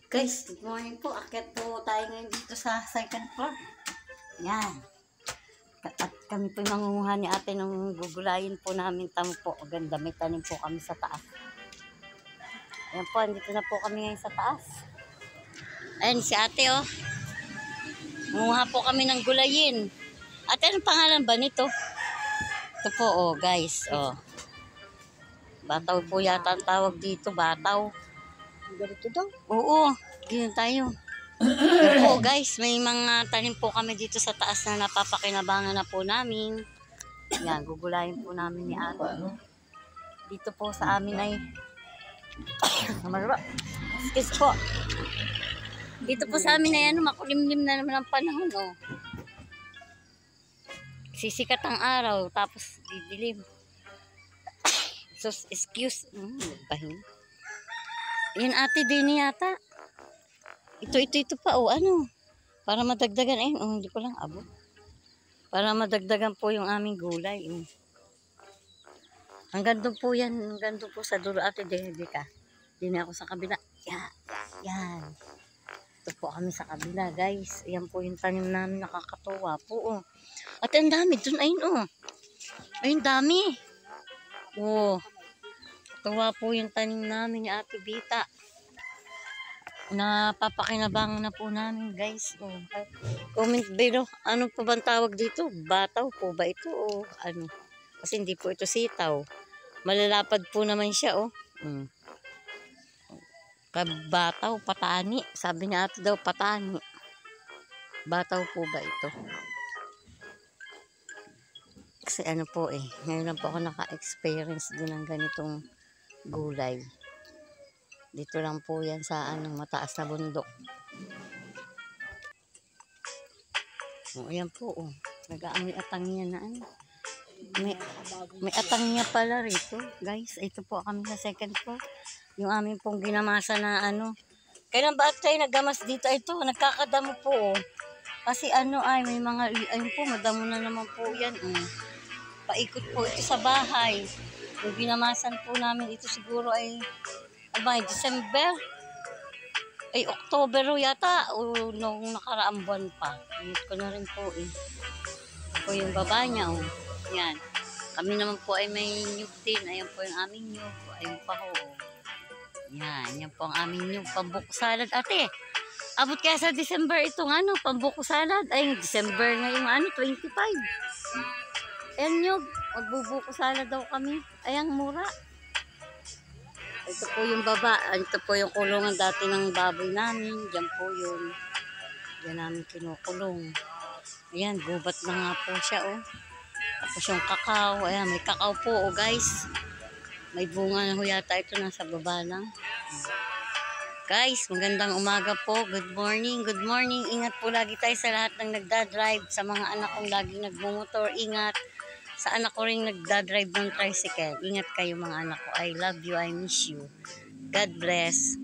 Guys, good morning po. Akyat po tayo ngayon dito sa second floor. Yan. At kami po nangunguha ni ate ng gugulayin po namin. Tamo po. Ganda, may tanim po kami sa taas. Ayan po, andito na po kami ngayon sa taas. Ayan si ate oh. Nangunguha po kami ng gulayin. Ate, anong pangalan ba nito? Ito po oh guys. Oh. Bataw po yata ang tawag dito. Bataw. Ganito daw? Oo, ganyan tayo. Yan po guys, may mga tanim po kami dito sa taas na napapakinabangan na po namin. Yan, gugulayin po namin ni ate. Dito po sa amin ay excuse po. Dito po sa amin ay ano, makulimlim na naman ang panahon oh. Sisikat ang araw, tapos didilim. So, excuse. Nagpahin. Yan ate, din yata. Ito pa, oh, ano. Para madagdagan, hindi ko lang abot. Para madagdagan po yung aming gulay. Hanggang doon po yan, hanggang doon po sa dulo ate, di ka. Dini ako sa kabila. Yan. Ito po kami sa kabila, guys. Yan po yung tanim namin, nakakatuwa po, oh. At ang dami, doon, ayun, oh. Ayun, dami. Oh. Tuwa po yung tanim namin ni Ate Bita. Napapakinabangan na po namin guys. Oh, comment below. Ano pa bang tawag dito? Bataw po ba ito? O ano? Kasi hindi po ito sitaw. Malalapad po naman siya. Oh. Bataw, patani. Sabi niya ate daw patani. Bataw po ba ito? Kasi ano po ngayon lang po ako naka-experience din ng ganitong gulay. Dito lang po yan sa mataas na bundok. O, ayan po, oh. Nag-aamoy atangya na ano. May atangya pala rito, guys. Ito po kami sa second floor. Yung amin pong ginamasa na ano. Kailan ba tayo naggamas dito? Ito, nagkakadamo po, oh. Kasi ano ay, may mga, ayun po, madamo na naman po yan. Paikot po ito sa bahay. Yung ginamasan po namin ito siguro ay December. Ay, October yata. O nung nakaraang buwan pa. Init ko na rin po Ito po yung baba niya. Oh. Yan. Kami naman po ay may nyug din. Ayan po yung aming nyug. Ayun pa ho. Yan. Yan po ang aming nyug. Pambuko salad. Ate, abot kaya sa December itong pambuko salad. Ay, December ngayong 25. Ayan nyug. Magbubuko salad daw kami. Ayan, mura. Ito po yung baba. Ito po yung kulungan dati ng baboy namin. Diyan po yun. Diyan namin kinukulong. Ayan, gubat na nga po siya, oh. Tapos yung kakao. Ayan, may kakao po, oh, guys. May bunga na ho yata ito. Nasa baba lang. Guys, magandang umaga po. Good morning, good morning. Ingat po lagi tayo sa lahat ng nagdadrive. Sa mga anak kong laging nagmumotor, ingat. Sa anak ko rin nagdadrive ng tricycle. Ingat kayo mga anak ko. I love you, I miss you. God bless.